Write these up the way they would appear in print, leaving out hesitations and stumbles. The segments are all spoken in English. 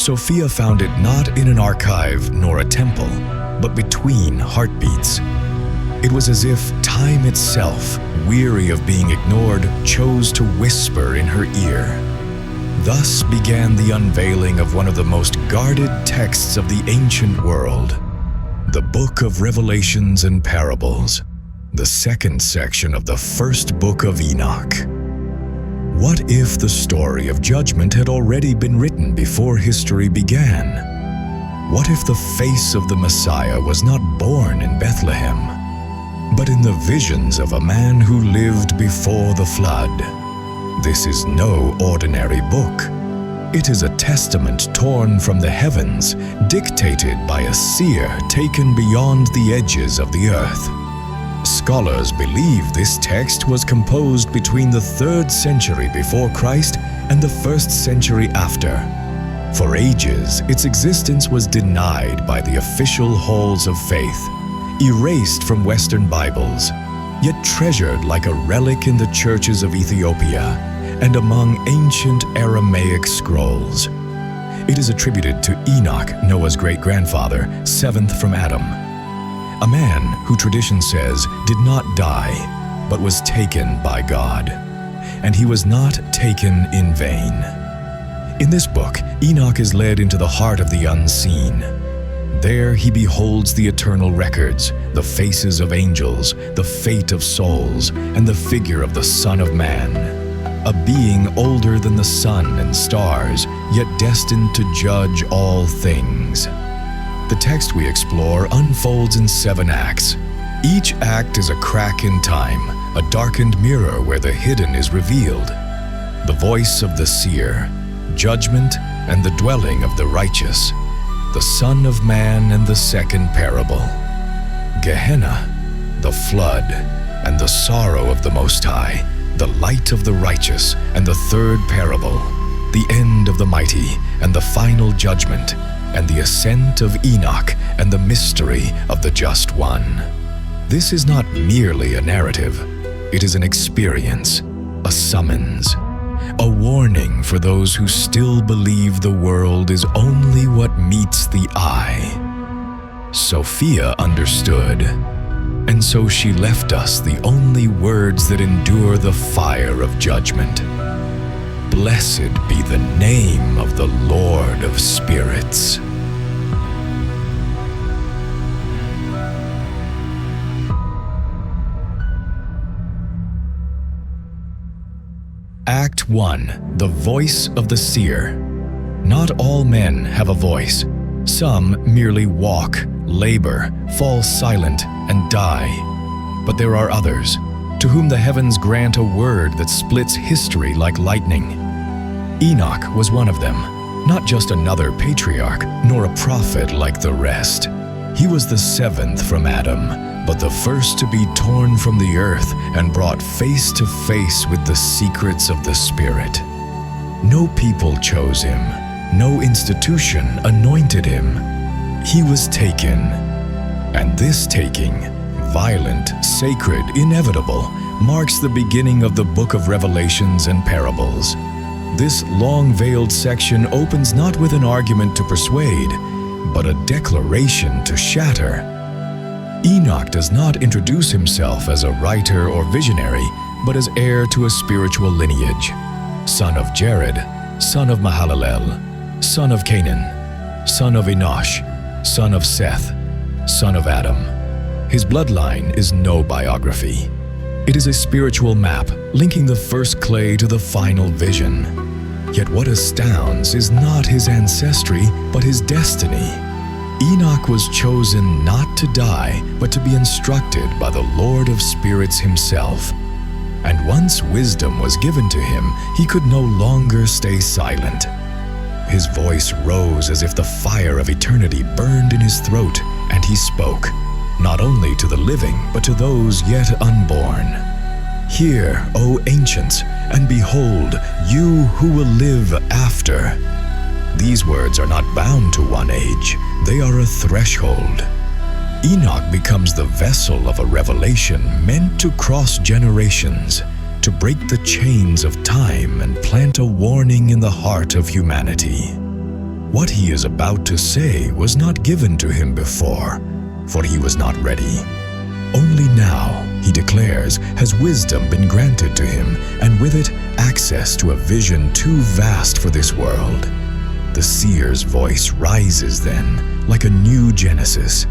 Sophia found it not in an archive nor a temple, but between heartbeats. It was as if time itself, weary of being ignored, chose to whisper in her ear. Thus began the unveiling of one of the most guarded texts of the ancient world, the Book of Revelations and Parables, the second section of the first book of Enoch. What if the story of judgment had already been written before history began? What if the face of the Messiah was not born in Bethlehem, but in the visions of a man who lived before the flood? This is no ordinary book. It is a testament torn from the heavens, dictated by a seer taken beyond the edges of the earth. Scholars believe this text was composed between the 3rd century before Christ and the 1st century after. For ages, its existence was denied by the official halls of faith, erased from Western Bibles, yet treasured like a relic in the churches of Ethiopia and among ancient Aramaic scrolls. It is attributed to Enoch, Noah's great-grandfather, 7th from Adam, a man who tradition says did not die, but was taken by God, and he was not taken in vain. In this book, Enoch is led into the heart of the unseen. There he beholds the eternal records, the faces of angels, the fate of souls, and the figure of the Son of Man, a being older than the sun and stars, yet destined to judge all things. The text we explore unfolds in 7 acts. Each act is a crack in time, a darkened mirror where the hidden is revealed. The voice of the seer, judgment, and the dwelling of the righteous, the Son of Man and the second parable, Gehenna, the flood, and the sorrow of the Most High, the light of the righteous, and the third parable, the end of the mighty, and the final judgment, and the ascent of Enoch, and the mystery of the Just One. This is not merely a narrative. It is an experience, a summons, a warning for those who still believe the world is only what meets the eye. Sophia understood, and so she left us the only words that endure the fire of judgment. Blessed be the name of the Lord of Spirits. Act 1. The Voice of the Seer. Not all men have a voice. Some merely walk, labor, fall silent, and die. But there are others, to whom the heavens grant a word that splits history like lightning. Enoch was one of them, not just another patriarch, nor a prophet like the rest. He was the 7th from Adam, but the first to be torn from the earth and brought face to face with the secrets of the Spirit. No people chose him. No institution anointed him. He was taken. And this taking, violent, sacred, inevitable, marks the beginning of the Book of Revelations and Parables. This long-veiled section opens not with an argument to persuade, but a declaration to shatter. Enoch does not introduce himself as a writer or visionary, but as heir to a spiritual lineage. Son of Jared, son of Mahalalel, son of Canaan, son of Enosh, son of Seth, son of Adam. His bloodline is no biography. It is a spiritual map linking the first clay to the final vision. Yet what astounds is not his ancestry, but his destiny. Enoch was chosen not to die, but to be instructed by the Lord of Spirits himself. And once wisdom was given to him, he could no longer stay silent. His voice rose as if the fire of eternity burned in his throat, and he spoke, not only to the living, but to those yet unborn. Hear, O ancients, and behold, you who will live after. These words are not bound to one age, they are a threshold. Enoch becomes the vessel of a revelation meant to cross generations, to break the chains of time and plant a warning in the heart of humanity. What he is about to say was not given to him before, for he was not ready. Only now, he declares, has wisdom been granted to him, and with it, access to a vision too vast for this world. The seer's voice rises then, like a new Genesis.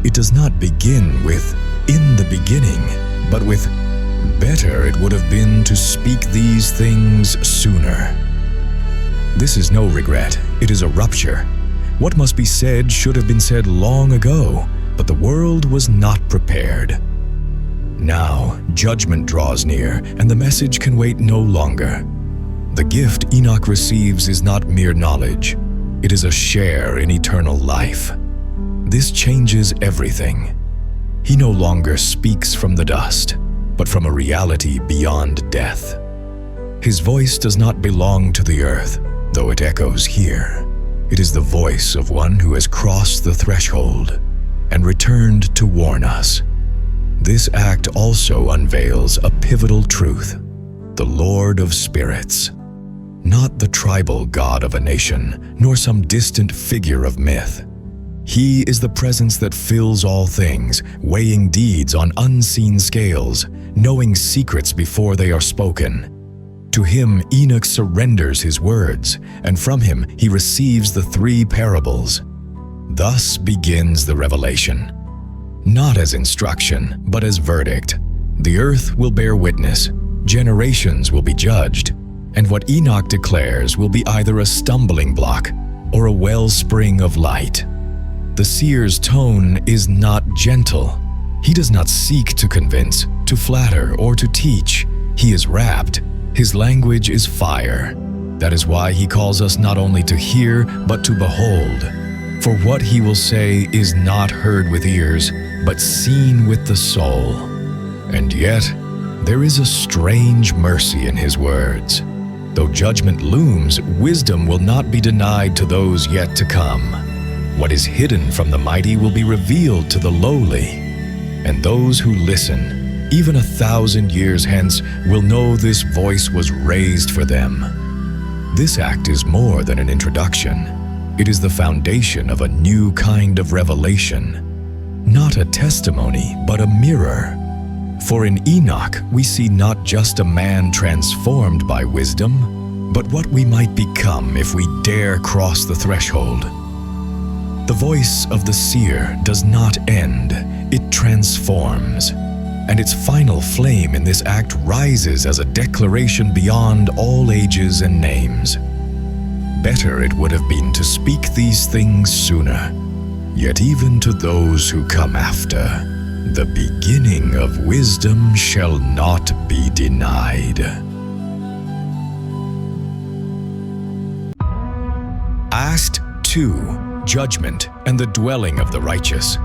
It does not begin with, "In the beginning," but with, "Better it would have been to speak these things sooner." This is no regret, it is a rupture. What must be said should have been said long ago, but the world was not prepared. Now, judgment draws near, and the message can wait no longer. The gift Enoch receives is not mere knowledge. It is a share in eternal life. This changes everything. He no longer speaks from the dust, but from a reality beyond death. His voice does not belong to the earth, though it echoes here. It is the voice of one who has crossed the threshold and returned to warn us. This act also unveils a pivotal truth: the Lord of Spirits. Not the tribal god of a nation, nor some distant figure of myth. He is the presence that fills all things, weighing deeds on unseen scales, knowing secrets before they are spoken. To him Enoch surrenders his words, and from him he receives the three parables. Thus begins the revelation. Not as instruction, but as verdict. The earth will bear witness, generations will be judged, and what Enoch declares will be either a stumbling block or a wellspring of light. The seer's tone is not gentle. He does not seek to convince, to flatter, or to teach. He is rapt. His language is fire. That is why he calls us not only to hear, but to behold. For what he will say is not heard with ears, but seen with the soul. And yet, there is a strange mercy in his words. Though judgment looms, wisdom will not be denied to those yet to come. What is hidden from the mighty will be revealed to the lowly. And those who listen, even 1,000 years hence, will know this voice was raised for them. This act is more than an introduction. It is the foundation of a new kind of revelation. Not a testimony, but a mirror. For in Enoch, we see not just a man transformed by wisdom, but what we might become if we dare cross the threshold. The voice of the seer does not end, it transforms. And its final flame in this act rises as a declaration beyond all ages and names. Better it would have been to speak these things sooner, yet even to those who come after, the beginning of wisdom shall not be denied. Act 2. Judgment and the dwelling of the righteous.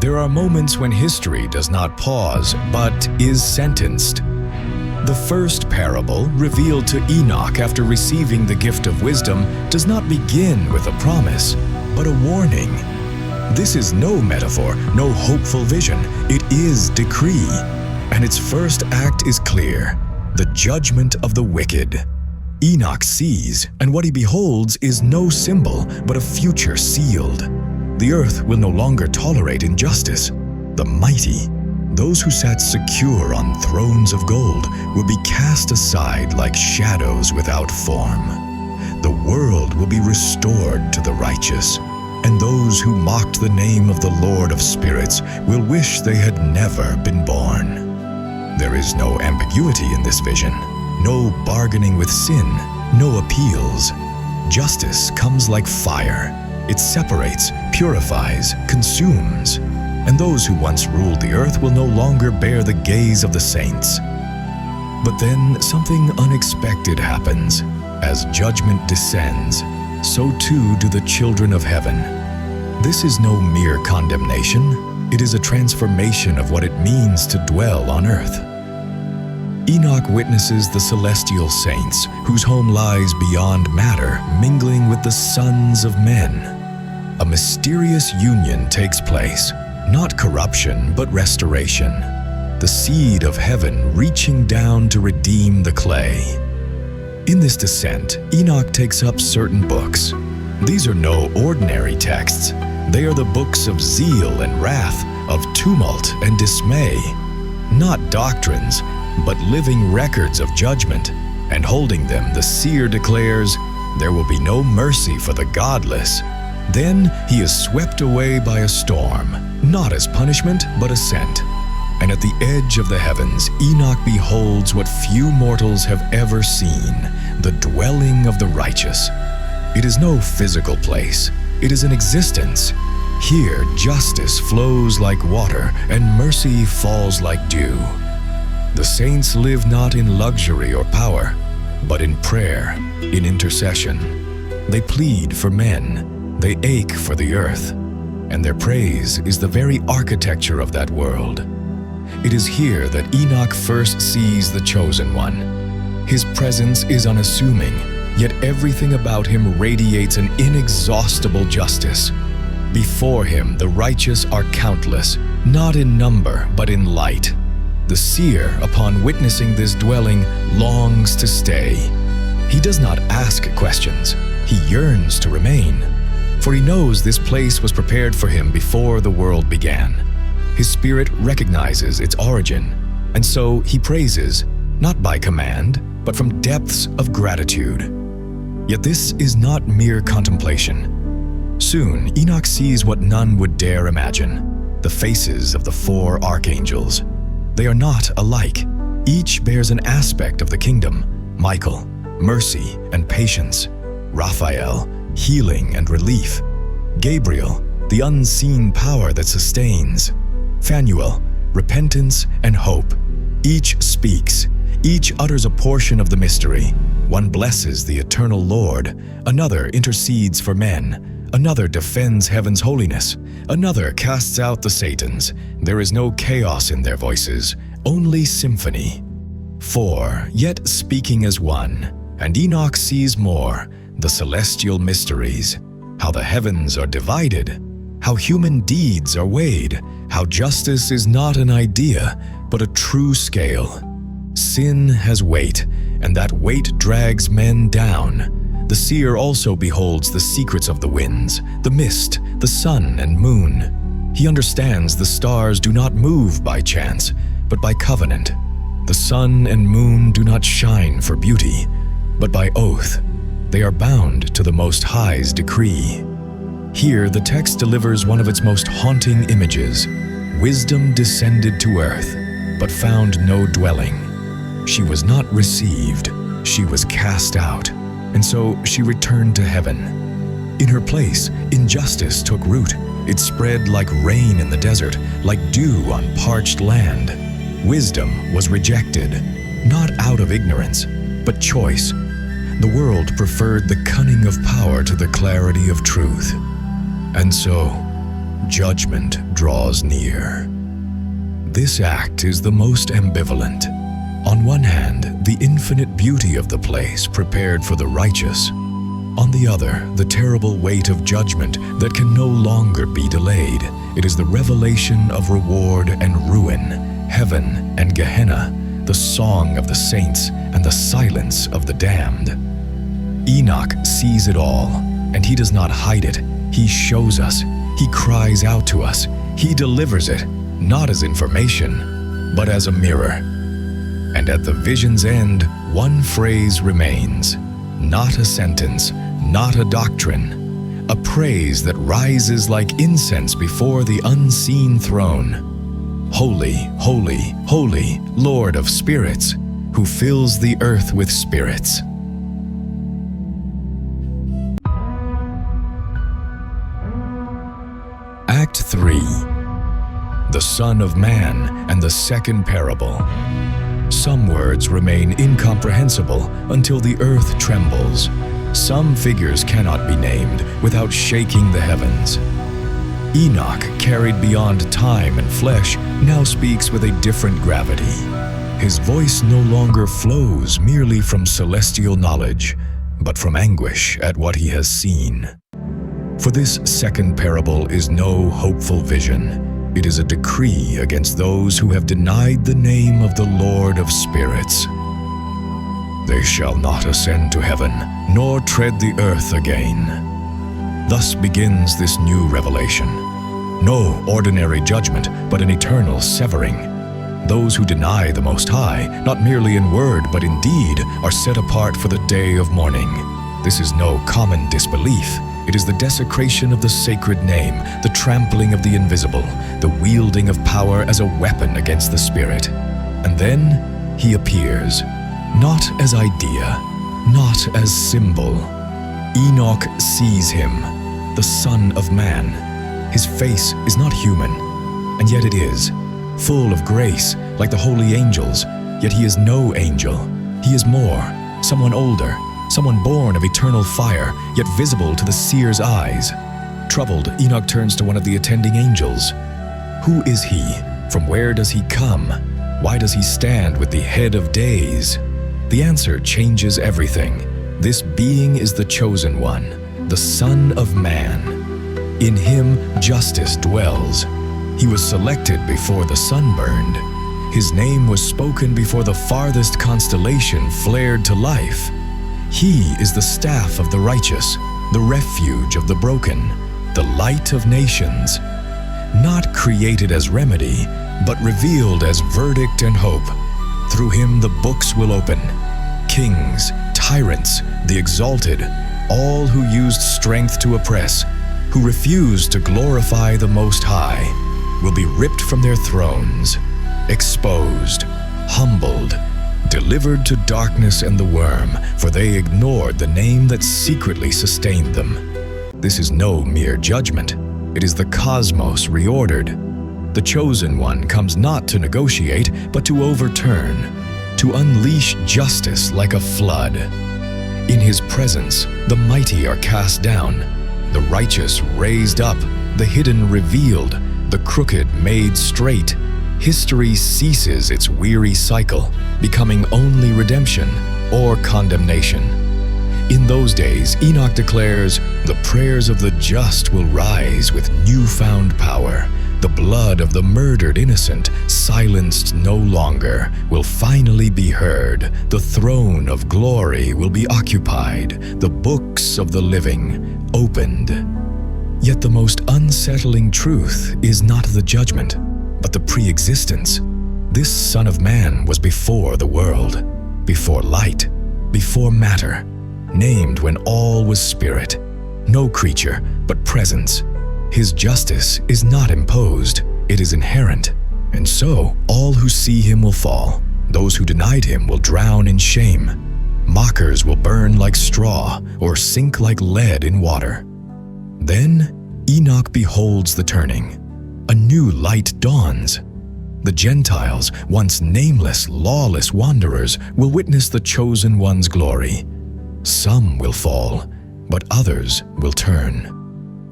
There are moments when history does not pause, but is sentenced. The first parable, revealed to Enoch after receiving the gift of wisdom, does not begin with a promise, but a warning. This is no metaphor, no hopeful vision. It is decree. And its first act is clear: the judgment of the wicked. Enoch sees, and what he beholds is no symbol, but a future sealed. The earth will no longer tolerate injustice. The mighty, those who sat secure on thrones of gold, will be cast aside like shadows without form. The world will be restored to the righteous, and those who mocked the name of the Lord of Spirits will wish they had never been born. There is no ambiguity in this vision, no bargaining with sin, no appeals. Justice comes like fire. It separates, purifies, consumes. And those who once ruled the earth will no longer bear the gaze of the saints. But then something unexpected happens. As judgment descends, so too do the children of heaven. This is no mere condemnation. It is a transformation of what it means to dwell on earth. Enoch witnesses the celestial saints, whose home lies beyond matter, mingling with the sons of men. A mysterious union takes place, not corruption, but restoration. The seed of heaven reaching down to redeem the clay. In this descent, Enoch takes up certain books. These are no ordinary texts. They are the books of zeal and wrath, of tumult and dismay. Not doctrines, but living records of judgment. And holding them, the Seer declares, there will be no mercy for the godless. Then he is swept away by a storm, not as punishment, but ascent. And at the edge of the heavens, Enoch beholds what few mortals have ever seen, the dwelling of the righteous. It is no physical place. It is an existence. Here, justice flows like water, and mercy falls like dew. The saints live not in luxury or power, but in prayer, in intercession. They plead for men. They ache for the earth. And their praise is the very architecture of that world. It is here that Enoch first sees the Chosen One. His presence is unassuming, yet everything about him radiates an inexhaustible justice. Before him, the righteous are countless, not in number, but in light. The Seer, upon witnessing this dwelling, longs to stay. He does not ask questions. He yearns to remain. For he knows this place was prepared for him before the world began. His spirit recognizes its origin, and so he praises, not by command, but from depths of gratitude. Yet this is not mere contemplation. Soon, Enoch sees what none would dare imagine, the faces of the 4 archangels. They are not alike. Each bears an aspect of the kingdom: Michael, mercy and patience; Raphael, healing and relief; Gabriel, the unseen power that sustains; Phanuel, repentance and hope. Each speaks, each utters a portion of the mystery. One blesses the eternal Lord, another intercedes for men, another defends heaven's holiness, another casts out the Satans. There is no chaos in their voices, only symphony. 4, yet speaking as one, and Enoch sees more, the celestial mysteries, how the heavens are divided, how human deeds are weighed, how justice is not an idea, but a true scale. Sin has weight, and that weight drags men down. The Seer also beholds the secrets of the winds, the mist, the sun and moon. He understands the stars do not move by chance, but by covenant. The sun and moon do not shine for beauty, but by oath. They are bound to the Most High's decree. Here, the text delivers one of its most haunting images. Wisdom descended to earth, but found no dwelling. She was not received, she was cast out, and so she returned to heaven. In her place, injustice took root. It spread like rain in the desert, like dew on parched land. Wisdom was rejected, not out of ignorance, but choice. The world preferred the cunning of power to the clarity of truth. And so, judgment draws near. This act is the most ambivalent. On one hand, the infinite beauty of the place prepared for the righteous. On the other, the terrible weight of judgment that can no longer be delayed. It is the revelation of reward and ruin, heaven and Gehenna, the song of the saints and the silence of the damned. Enoch sees it all, and he does not hide it. He shows us. He cries out to us. He delivers it, not as information, but as a mirror. And at the vision's end, one phrase remains, not a sentence, not a doctrine, a praise that rises like incense before the unseen throne. Holy, holy, holy, Lord of spirits, who fills the earth with spirits. Act 3. The Son of Man and the Second Parable. Some words remain incomprehensible until the earth trembles. Some figures cannot be named without shaking the heavens. Enoch, carried beyond time and flesh, now speaks with a different gravity. His voice no longer flows merely from celestial knowledge, but from anguish at what he has seen. For this second parable is no hopeful vision. It is a decree against those who have denied the name of the Lord of spirits. They shall not ascend to heaven, nor tread the earth again. Thus begins this new revelation. No ordinary judgment, but an eternal severing. Those who deny the Most High, not merely in word but in deed, are set apart for the day of mourning. This is no common disbelief. It is the desecration of the sacred name, the trampling of the invisible, the wielding of power as a weapon against the spirit. And then he appears, not as idea, not as symbol. Enoch sees him, the Son of Man. His face is not human, and yet it is, full of grace, like the holy angels, yet he is no angel. He is more, someone older, someone born of eternal fire, yet visible to the seer's eyes. Troubled, Enoch turns to one of the attending angels. Who is he? From where does he come? Why does he stand with the head of days? The answer changes everything. This being is the chosen one, the Son of Man. In him justice dwells. He was selected before the sun burned. His name was spoken before the farthest constellation flared to life. He is the staff of the righteous, the refuge of the broken, the light of nations. Not created as remedy, but revealed as verdict and hope. Through him the books will open. Kings, tyrants, the exalted, all who used strength to oppress, who refused to glorify the Most High, will be ripped from their thrones, exposed, humbled, delivered to darkness and the worm, for they ignored the name that secretly sustained them. This is no mere judgment. It is the cosmos reordered. The chosen one comes not to negotiate, but to overturn, to unleash justice like a flood. In his presence, the mighty are cast down, the righteous raised up, the hidden revealed, the crooked made straight. History ceases its weary cycle, becoming only redemption or condemnation. In those days, Enoch declares, the prayers of the just will rise with newfound power. The blood of the murdered innocent, silenced no longer, will finally be heard. The throne of glory will be occupied, the books of the living opened. Yet the most unsettling truth is not the judgment, but the pre-existence. This Son of Man was before the world, before light, before matter, named when all was spirit. No creature, but presence. His justice is not imposed, it is inherent. And so, all who see him will fall. Those who denied him will drown in shame. Mockers will burn like straw or sink like lead in water. Then Enoch beholds the turning. A new light dawns. The Gentiles, once nameless, lawless wanderers, will witness the chosen one's glory. Some will fall, but others will turn.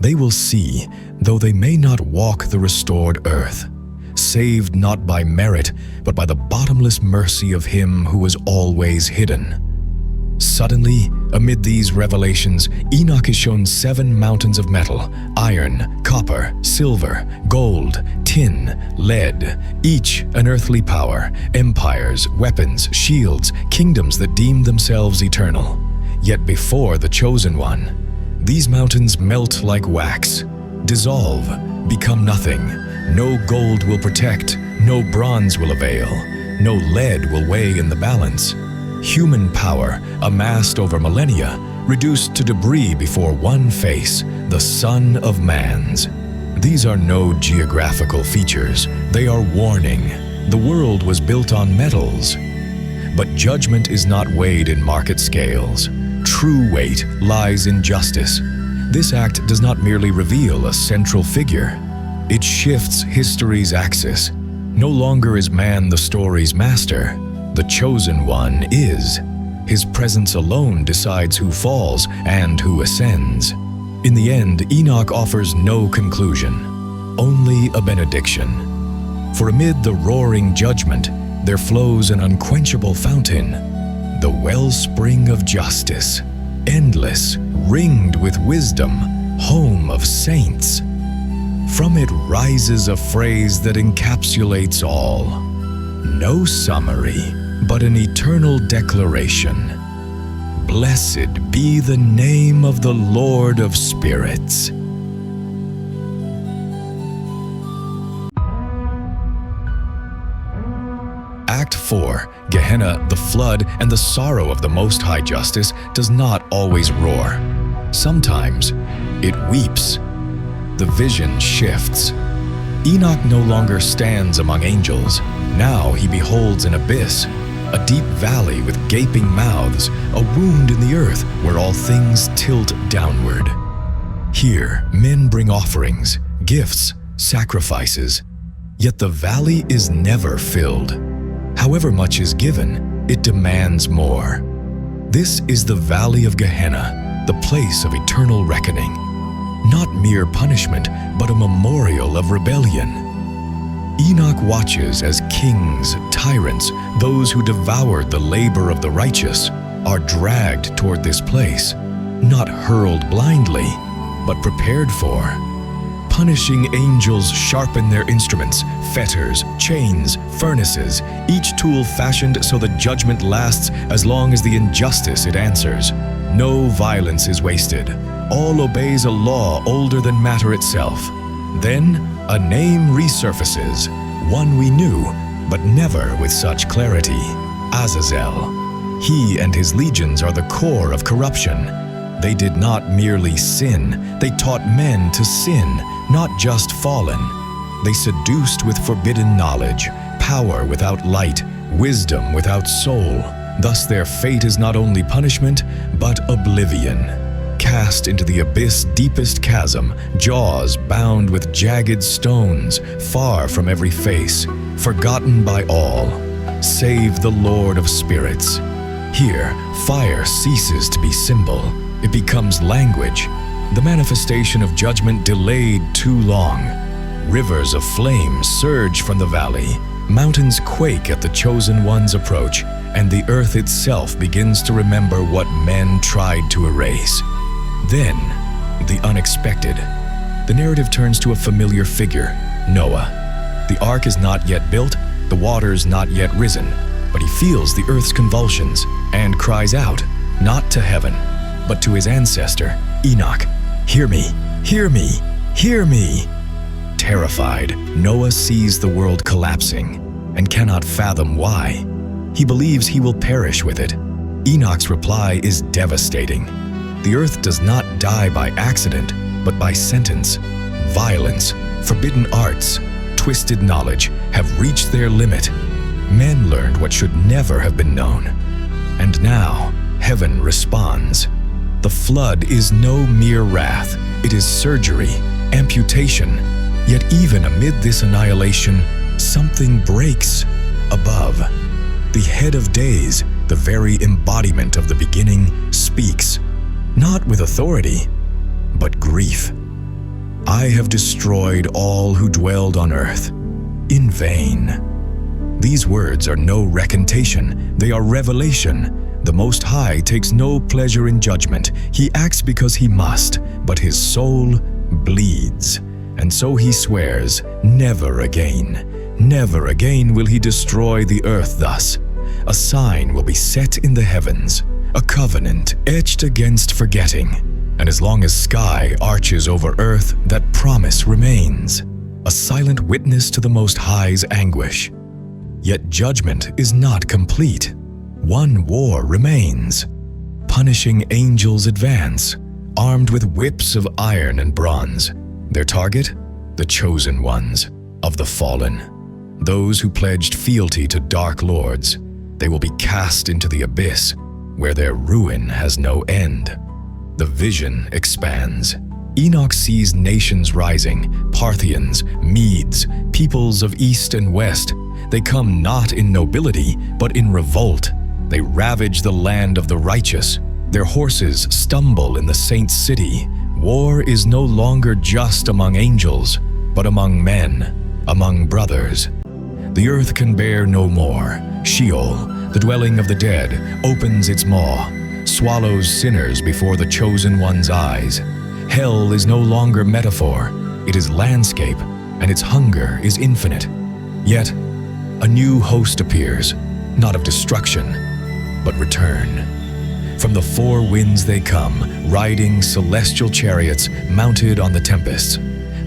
They will see, though they may not walk the restored earth, saved not by merit, but by the bottomless mercy of him who was always hidden. Suddenly, amid these revelations, Enoch is shown 7 mountains of metal, iron, copper, silver, gold, tin, lead, each an earthly power, empires, weapons, shields, kingdoms that deemed themselves eternal. Yet before the chosen one, these mountains melt like wax, dissolve, become nothing. No gold will protect, no bronze will avail, no lead will weigh in the balance. Human power, amassed over millennia, reduced to debris before one face, the Son of Man's. These are no geographical features, they are warning. The world was built on metals. But judgment is not weighed in market scales. True weight lies in justice. This act does not merely reveal a central figure. It shifts history's axis. No longer is man the story's master. The chosen one is. His presence alone decides who falls and who ascends. In the end, Enoch offers no conclusion, only a benediction. For amid the roaring judgment, there flows an unquenchable fountain, the wellspring of justice, endless, ringed with wisdom, home of saints. From it rises a phrase that encapsulates all. No summary, but an eternal declaration. Blessed be the name of the Lord of spirits. Act 4, Gehenna, the flood, and the sorrow of the Most High Justice does not always roar. Sometimes it weeps. The vision shifts. Enoch no longer stands among angels. Now he beholds an abyss, a deep valley with gaping mouths, a wound in the earth where all things tilt downward. Here, men bring offerings, gifts, sacrifices, yet the valley is never filled. However much is given, it demands more. This is the valley of Gehenna, the place of eternal reckoning. Not mere punishment, but a memorial of rebellion. Enoch watches as kings, tyrants, those who devoured the labor of the righteous, are dragged toward this place, not hurled blindly, but prepared for. Punishing angels sharpen their instruments, fetters, chains, furnaces, each tool fashioned so the judgment lasts as long as the injustice it answers. No violence is wasted. All obeys a law older than matter itself. Then a name resurfaces, one we knew, but never with such clarity: Azazel. He and his legions are the core of corruption. They did not merely sin, they taught men to sin, not just fallen. They seduced with forbidden knowledge, power without light, wisdom without soul. Thus their fate is not only punishment, but oblivion. Cast into the abyss' deepest chasm, jaws bound with jagged stones, far from every face, forgotten by all, save the Lord of spirits. Here, fire ceases to be symbol. It becomes language, the manifestation of judgment delayed too long. Rivers of flame surge from the valley, mountains quake at the chosen one's approach, and the earth itself begins to remember what men tried to erase. Then, the unexpected. The narrative turns to a familiar figure, Noah. The ark is not yet built, the waters not yet risen, but he feels the earth's convulsions and cries out, not to heaven, but to his ancestor, Enoch, "Hear me, hear me, hear me." Terrified, Noah sees the world collapsing and cannot fathom why. He believes he will perish with it. Enoch's reply is devastating. The earth does not die by accident, but by sentence. Violence, forbidden arts, twisted knowledge have reached their limit. Men learned what should never have been known. And now, heaven responds. The flood is no mere wrath, it is surgery, amputation. Yet even amid this annihilation, something breaks above. The head of days, the very embodiment of the beginning, speaks, not with authority, but grief. "I have destroyed all who dwelled on earth, in vain." These words are no recantation, they are revelation. The Most High takes no pleasure in judgment. He acts because he must, but his soul bleeds. And so he swears, never again. Never again will he destroy the earth thus. A sign will be set in the heavens, a covenant etched against forgetting. And as long as sky arches over earth, that promise remains, a silent witness to the Most High's anguish. Yet judgment is not complete. One war remains. Punishing angels advance, armed with whips of iron and bronze. Their target? The chosen ones, of the fallen. Those who pledged fealty to dark lords. They will be cast into the abyss, where their ruin has no end. The vision expands. Enoch sees nations rising, Parthians, Medes, peoples of east and west. They come not in nobility, but in revolt. They ravage the land of the righteous. Their horses stumble in the saints' city. War is no longer just among angels, but among men, among brothers. The earth can bear no more. Sheol, the dwelling of the dead, opens its maw, swallows sinners before the chosen one's eyes. Hell is no longer metaphor, it is landscape, and its hunger is infinite. Yet, a new host appears, not of destruction, but return. From the four winds they come, riding celestial chariots mounted on the tempests.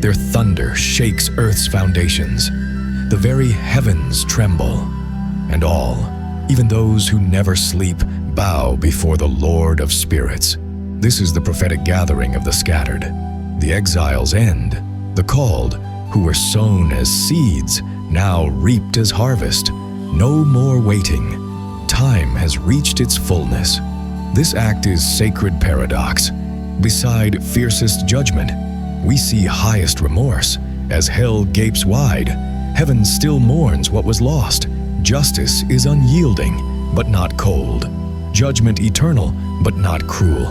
Their thunder shakes earth's foundations. The very heavens tremble, and all, even those who never sleep, bow before the Lord of spirits. This is the prophetic gathering of the scattered. The exiles end. The called, who were sown as seeds, now reaped as harvest. No more waiting. Time has reached its fullness. This act is sacred paradox. Beside fiercest judgment, we see highest remorse. As hell gapes wide, heaven still mourns what was lost. Justice is unyielding, but not cold. Judgment eternal, but not cruel.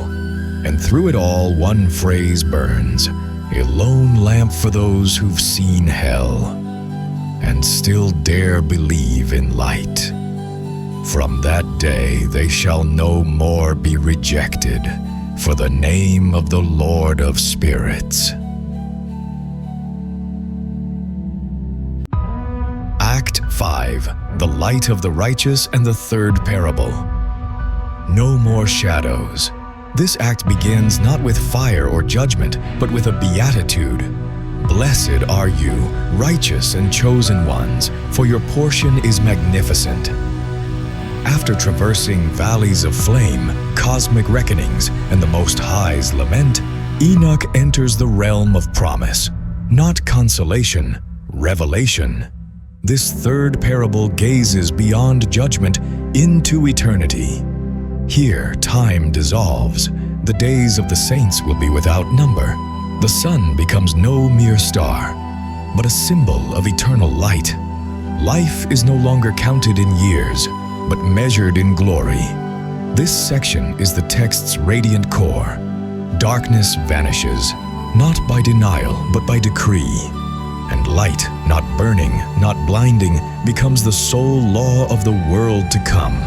And through it all, one phrase burns: a lone lamp for those who've seen hell and still dare believe in light. From that day they shall no more be rejected for the name of the Lord of spirits. Act 5. The Light of the Righteous and the Third Parable. No more shadows. This act begins not with fire or judgment, but with a beatitude. Blessed are you, righteous and chosen ones, for your portion is magnificent. After traversing valleys of flame, cosmic reckonings, and the Most High's lament, Enoch enters the realm of promise. Not consolation, revelation. This third parable gazes beyond judgment into eternity. Here, time dissolves. The days of the saints will be without number. The sun becomes no mere star, but a symbol of eternal light. Life is no longer counted in years, but measured in glory. This section is the text's radiant core. Darkness vanishes, not by denial, but by decree. And light, not burning, not blinding, becomes the sole law of the world to come.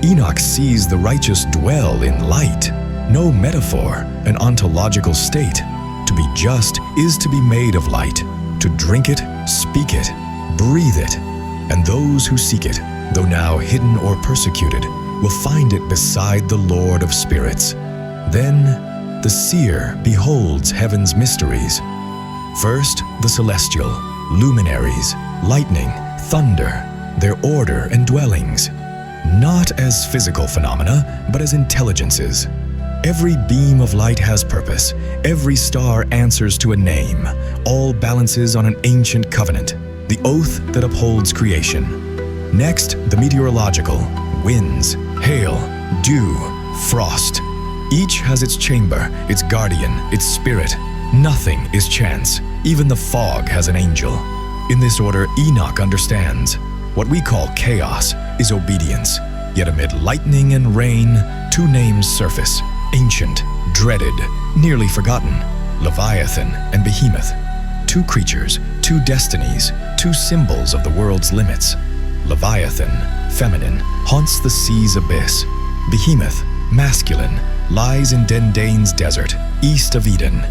Enoch sees the righteous dwell in light, no metaphor, an ontological state. To be just is to be made of light, to drink it, speak it, breathe it, and those who seek it, though now hidden or persecuted, will find it beside the Lord of spirits. Then the seer beholds heaven's mysteries. First, the celestial, luminaries, lightning, thunder, their order and dwellings. Not as physical phenomena, but as intelligences. Every beam of light has purpose. Every star answers to a name. All balances on an ancient covenant, the oath that upholds creation. Next, the meteorological, winds, hail, dew, frost. Each has its chamber, its guardian, its spirit. Nothing is chance. Even the fog has an angel. In this order, Enoch understands. What we call chaos is obedience. Yet amid lightning and rain, two names surface: ancient, dreaded, nearly forgotten, Leviathan and Behemoth. Two creatures, two destinies, two symbols of the world's limits. Leviathan, feminine, haunts the sea's abyss. Behemoth, masculine, lies in Dendane's desert, east of Eden.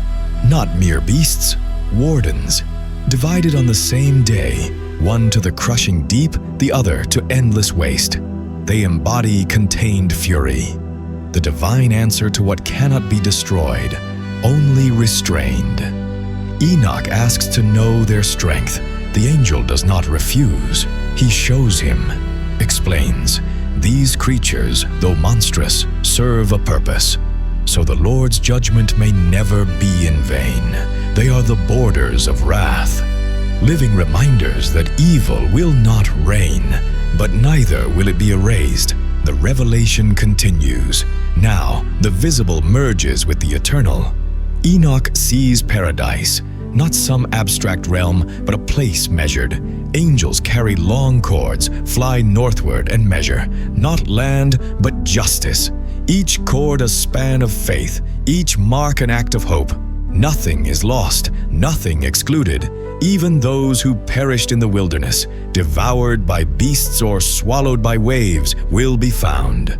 Not mere beasts, wardens, divided on the same day, one to the crushing deep, the other to endless waste. They embody contained fury, the divine answer to what cannot be destroyed, only restrained. Enoch asks to know their strength. The angel does not refuse. He shows him, explains, these creatures, though monstrous, serve a purpose. So the Lord's judgment may never be in vain. They are the borders of wrath, living reminders that evil will not reign, but neither will it be erased. The revelation continues. Now, the visible merges with the eternal. Enoch sees paradise, not some abstract realm, but a place measured. Angels carry long cords, fly northward and measure, not land, but justice. Each cord a span of faith, each mark an act of hope. Nothing is lost, nothing excluded. Even those who perished in the wilderness, devoured by beasts or swallowed by waves, will be found.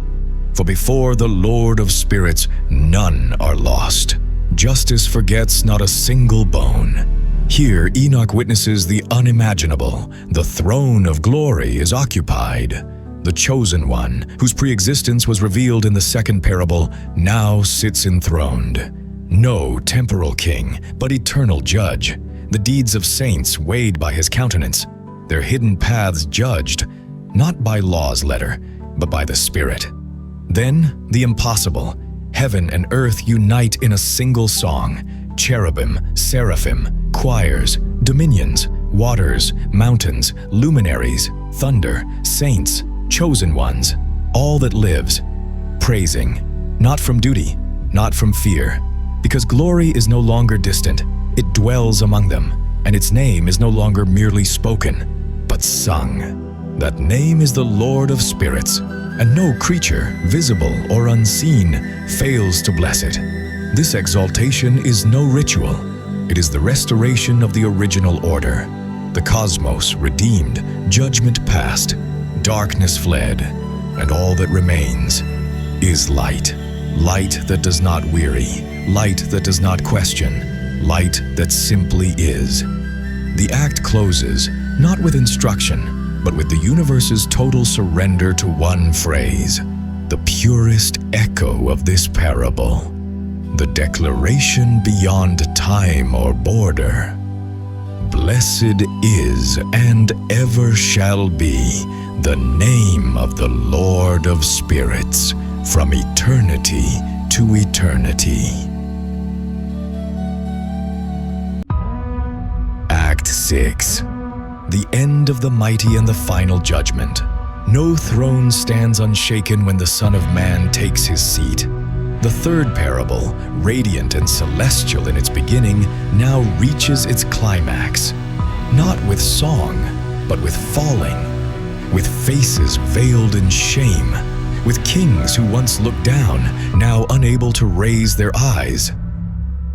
For before the Lord of spirits, none are lost. Justice forgets not a single bone. Here Enoch witnesses the unimaginable. The throne of glory is occupied. The chosen one, whose pre-existence was revealed in the second parable, now sits enthroned. No temporal king, but eternal judge. The deeds of saints weighed by his countenance, their hidden paths judged, not by law's letter, but by the Spirit. Then the impossible. Heaven and earth unite in a single song. Cherubim, seraphim, choirs, dominions, waters, mountains, luminaries, thunder, saints, chosen ones, all that lives, praising, not from duty, not from fear, because glory is no longer distant, it dwells among them, and its name is no longer merely spoken, but sung. That name is the Lord of spirits, and no creature, visible or unseen, fails to bless it. This exaltation is no ritual. It is the restoration of the original order. The cosmos redeemed, judgment past, darkness fled, and all that remains is light. Light that does not weary, light that does not question, light that simply is. The act closes, not with instruction, but with the universe's total surrender to one phrase, the purest echo of this parable, the declaration beyond time or border. Blessed is and ever shall be the name of the Lord of spirits from eternity to eternity. Act 6. The end of the mighty and the final judgment. No throne stands unshaken when the Son of Man takes his seat. The third parable, radiant and celestial in its beginning, now reaches its climax, not with song, but with falling, with faces veiled in shame, with kings who once looked down, now unable to raise their eyes.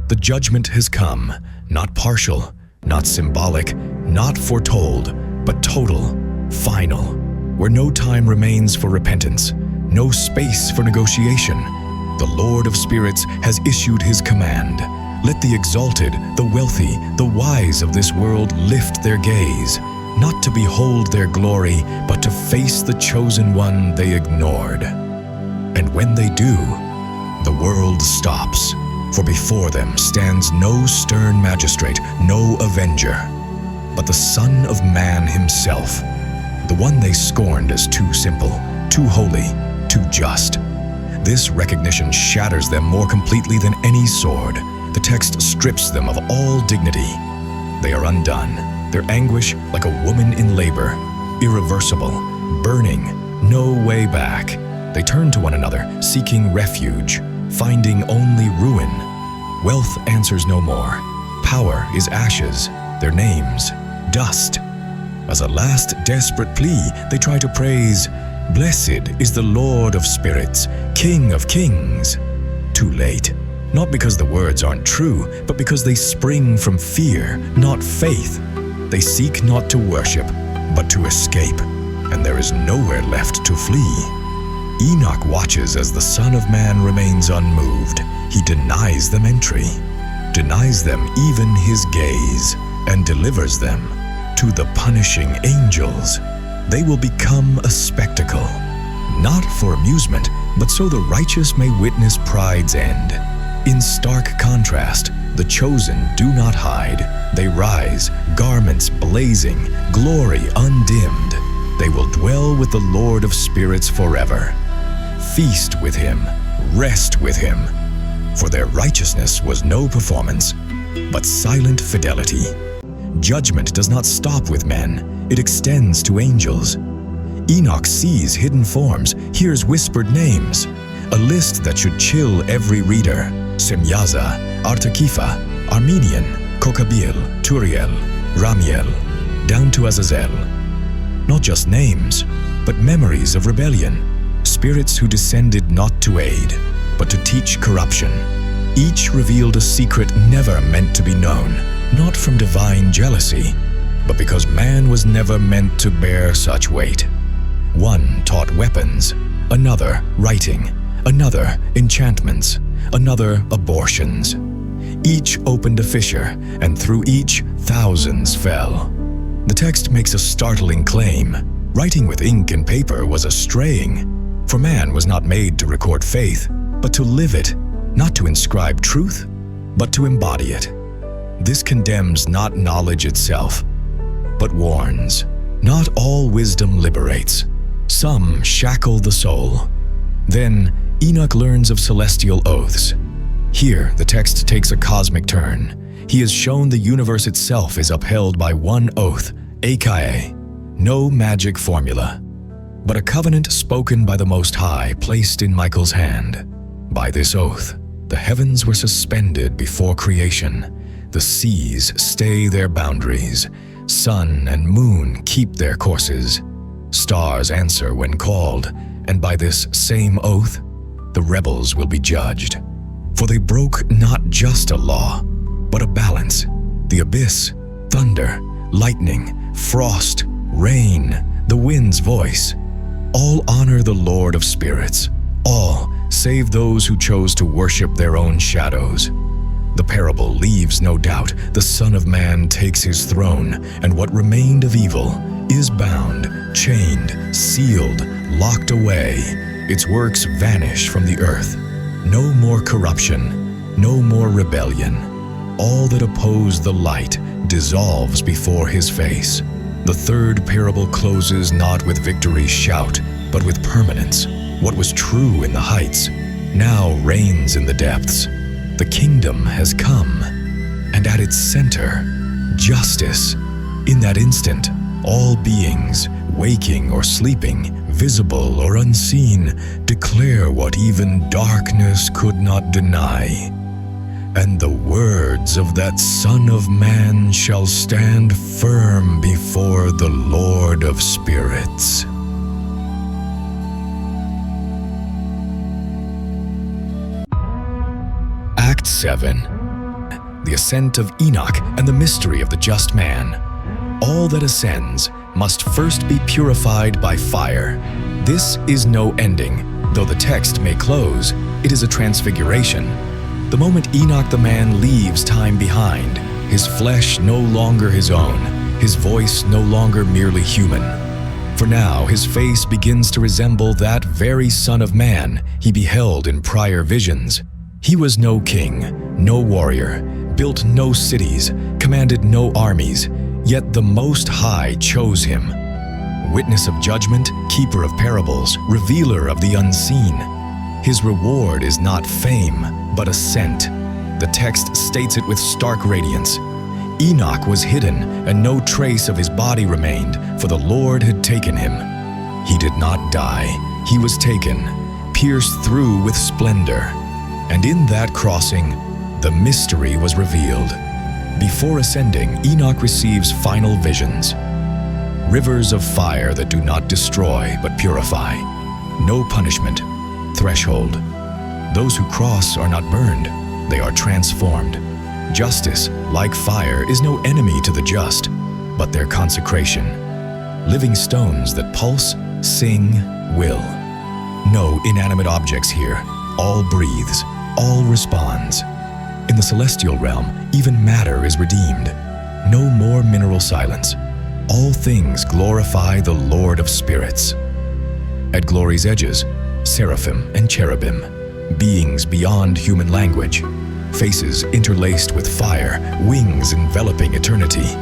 The judgment has come, not partial, not symbolic, not foretold, but total, final, where no time remains for repentance, no space for negotiation. The Lord of spirits has issued his command. Let the exalted, the wealthy, the wise of this world lift their gaze, not to behold their glory, but to face the chosen one they ignored. And when they do, the world stops, for before them stands no stern magistrate, no avenger, but the Son of Man himself, the one they scorned as too simple, too holy, too just. This recognition shatters them more completely than any sword. The text strips them of all dignity. They are undone, their anguish like a woman in labor, irreversible, burning, no way back. They turn to one another, seeking refuge, finding only ruin. Wealth answers no more. Power is ashes, their names, dust. As a last desperate plea, they try to praise, "Blessed is the Lord of spirits, King of kings." Too late. Not because the words aren't true, but because they spring from fear, not faith. They seek not to worship, but to escape, and there is nowhere left to flee. Enoch watches as the Son of Man remains unmoved. He denies them entry, denies them even his gaze, and delivers them to the punishing angels. They will become a spectacle, not for amusement, but so the righteous may witness pride's end. In stark contrast, the chosen do not hide. They rise, garments blazing, glory undimmed. They will dwell with the Lord of spirits forever. Feast with him, rest with him. For their righteousness was no performance, but silent fidelity. Judgment does not stop with men, it extends to angels. Enoch sees hidden forms, hears whispered names, a list that should chill every reader. Semyaza, Artakifa, Armenian, Kokabil, Turiel, Ramiel, down to Azazel. Not just names, but memories of rebellion, spirits who descended not to aid, but to teach corruption. Each revealed a secret never meant to be known, not from divine jealousy, but because man was never meant to bear such weight. One taught weapons, another writing, another enchantments, another abortions. Each opened a fissure, and through each thousands fell. The text makes a startling claim. Writing with ink and paper was a straying, for man was not made to record faith, but to live it, not to inscribe truth, but to embody it. This condemns not knowledge itself, but warns. Not all wisdom liberates. Some shackle the soul. Then Enoch learns of celestial oaths. Here, the text takes a cosmic turn. He is shown the universe itself is upheld by one oath, Akae, no magic formula, but a covenant spoken by the Most High placed in Michael's hand. By this oath, the heavens were suspended before creation. The seas stay their boundaries. Sun and moon keep their courses. Stars answer when called, and by this same oath, the rebels will be judged. For they broke not just a law, but a balance. The abyss, thunder, lightning, frost, rain, the wind's voice. All honor the Lord of spirits. All, save those who chose to worship their own shadows. The parable leaves no doubt. The Son of Man takes his throne, and what remained of evil is bound, chained, sealed, locked away. Its works vanish from the earth. No more corruption, no more rebellion. All that oppose the light dissolves before his face. The third parable closes not with victory's shout, but with permanence. What was true in the heights now reigns in the depths. The kingdom has come, and at its center, justice. In that instant, all beings, waking or sleeping, visible or unseen, declare what even darkness could not deny. And the words of that Son of Man shall stand firm before the Lord of spirits. Act 7. The Ascent of Enoch and the Mystery of the Just Man. All that ascends must first be purified by fire. This is no ending. Though the text may close, it is a transfiguration. The moment Enoch the man leaves time behind, his flesh no longer his own, his voice no longer merely human. For now his face begins to resemble that very Son of Man he beheld in prior visions. He was no king, no warrior, built no cities, commanded no armies, yet the Most High chose him. Witness of judgment, keeper of parables, revealer of the unseen. His reward is not fame, but ascent. The text states it with stark radiance. Enoch was hidden, and no trace of his body remained, for the Lord had taken him. He did not die. He was taken, pierced through with splendor. And in that crossing, the mystery was revealed. Before ascending, Enoch receives final visions. Rivers of fire that do not destroy, but purify. No punishment. Threshold. Those who cross are not burned. They are transformed. Justice, like fire, is no enemy to the just, but their consecration. Living stones that pulse, sing, will. No inanimate objects here. All breathes. All responds. In the celestial realm, even matter is redeemed. No more mineral silence. All things glorify the Lord of spirits. At glory's edges, seraphim and cherubim, beings beyond human language, faces interlaced with fire, wings enveloping eternity.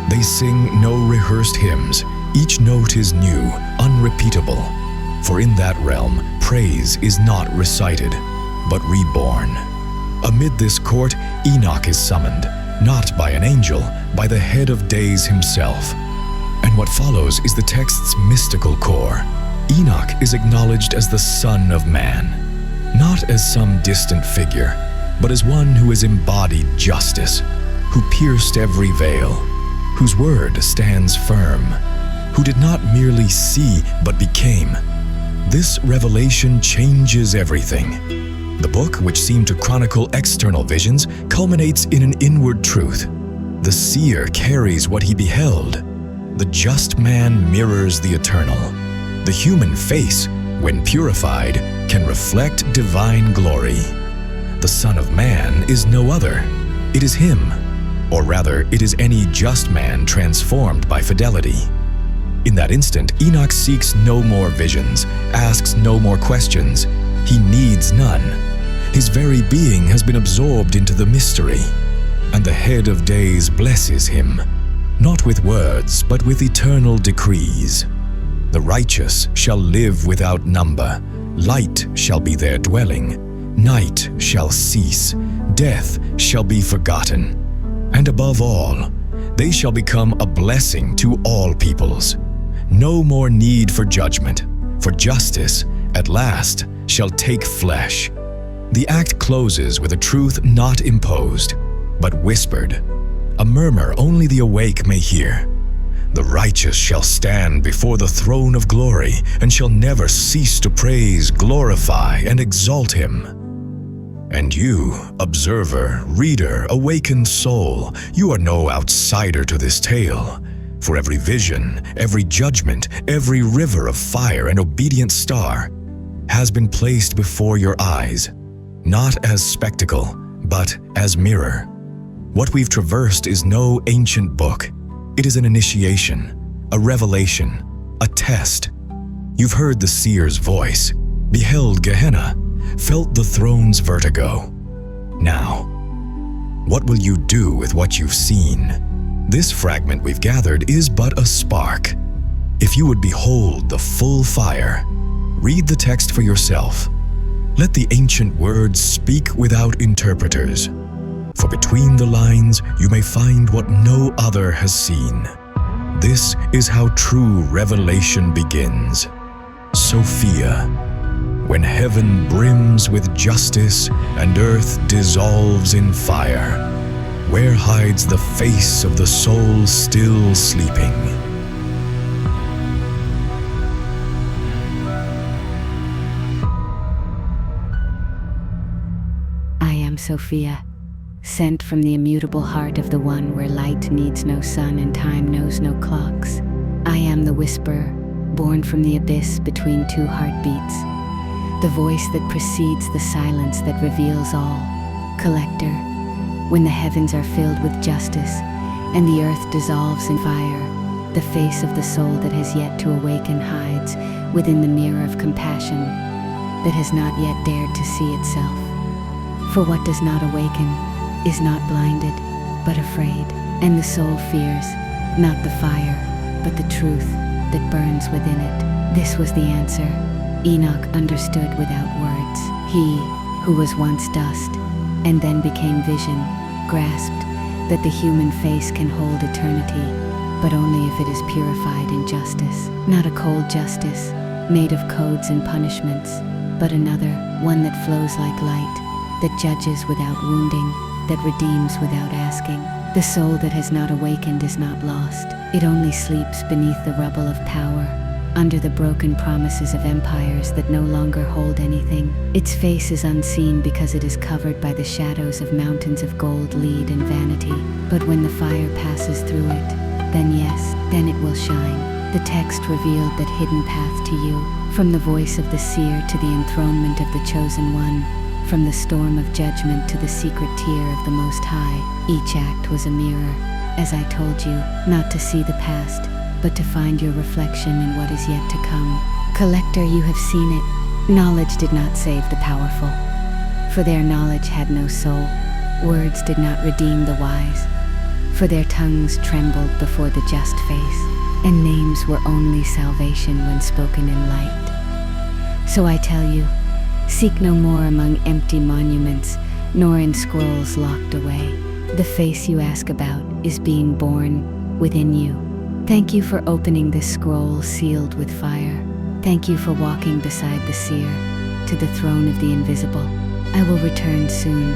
They sing no rehearsed hymns. Each note is new, unrepeatable. For in that realm, praise is not recited, but reborn. Amid this court, Enoch is summoned, not by an angel, by the head of days himself. And what follows is the text's mystical core. Enoch is acknowledged as the Son of Man, not as some distant figure, but as one who has embodied justice, who pierced every veil, whose word stands firm, who did not merely see but became. This revelation changes everything. The book, which seemed to chronicle external visions, culminates in an inward truth. The seer carries what he beheld. The just man mirrors the eternal. The human face, when purified, can reflect divine glory. The Son of Man is no other. It is him, or rather, it is any just man transformed by fidelity. In that instant, Enoch seeks no more visions, asks no more questions. He needs none. His very being has been absorbed into the mystery, and the head of days blesses him, not with words, but with eternal decrees. The righteous shall live without number. Light shall be their dwelling. Night shall cease. Death shall be forgotten. And above all, they shall become a blessing to all peoples. No more need for judgment, for justice, at last, shall take flesh. The act closes with a truth not imposed, but whispered, a murmur only the awake may hear. The righteous shall stand before the throne of glory, and shall never cease to praise, glorify, and exalt him. And you, observer, reader, awakened soul, you are no outsider to this tale. For every vision, every judgment, every river of fire and obedient star has been placed before your eyes, not as spectacle, but as mirror. What we've traversed is no ancient book. It is an initiation, a revelation, a test. You've heard the Seer's voice, beheld Gehenna, felt the throne's vertigo. Now, what will you do with what you've seen? This fragment we've gathered is but a spark. If you would behold the full fire, read the text for yourself. Let the ancient words speak without interpreters. For between the lines you may find what no other has seen. This is how true revelation begins. Sophia. When heaven brims with justice and earth dissolves in fire, where hides the face of the soul still sleeping? I am Sophia, sent from the immutable heart of the one where light needs no sun and time knows no clocks. I am the whisper, born from the abyss between two heartbeats, the voice that precedes the silence that reveals all. Collector, when the heavens are filled with justice and the earth dissolves in fire, the face of the soul that has yet to awaken hides within the mirror of compassion that has not yet dared to see itself. For what does not awaken is not blinded, but afraid, and the soul fears not the fire, but the truth that burns within it. This was the answer Enoch understood without words. He, who was once dust and then became vision, grasped that the human face can hold eternity, but only if it is purified in justice. Not a cold justice, made of codes and punishments, but another, one that flows like light, that judges without wounding, that redeems without asking. The soul that has not awakened is not lost. It only sleeps beneath the rubble of power, under the broken promises of empires that no longer hold anything. Its face is unseen because it is covered by the shadows of mountains of gold, lead, and vanity. But when the fire passes through it, then yes, then it will shine. The text revealed that hidden path to you, from the voice of the seer to the enthronement of the chosen one, from the storm of judgment to the secret tear of the Most High. Each act was a mirror, as I told you, not to see the past, but to find your reflection in what is yet to come. Collector, you have seen it. Knowledge did not save the powerful, for their knowledge had no soul. Words did not redeem the wise, for their tongues trembled before the just face, and names were only salvation when spoken in light. So I tell you, seek no more among empty monuments, nor in scrolls locked away. The face you ask about is being born within you. Thank you for opening this scroll sealed with fire. Thank you for walking beside the seer to the throne of the invisible. I will return soon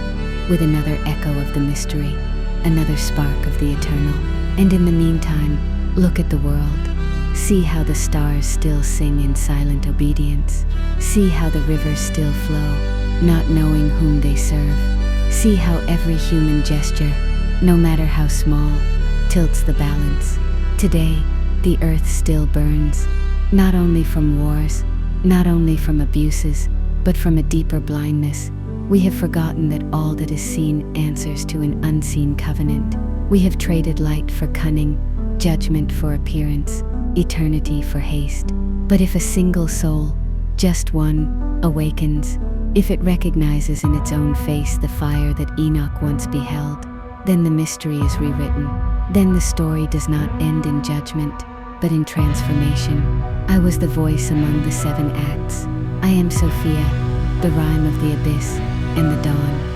with another echo of the mystery, another spark of the eternal. And in the meantime, look at the world. See how the stars still sing in silent obedience. See how the rivers still flow, not knowing whom they serve. See how every human gesture, no matter how small, tilts the balance. Today, the earth still burns, not only from wars, not only from abuses, but from a deeper blindness. We have forgotten that all that is seen answers to an unseen covenant. We have traded light for cunning, judgment for appearance, eternity for haste. But if a single soul, just one, awakens, if it recognizes in its own face the fire that Enoch once beheld, then the mystery is rewritten. Then the story does not end in judgment, but in transformation. I was the voice among the 7 acts. I am Sophia, the rhyme of the abyss and the dawn.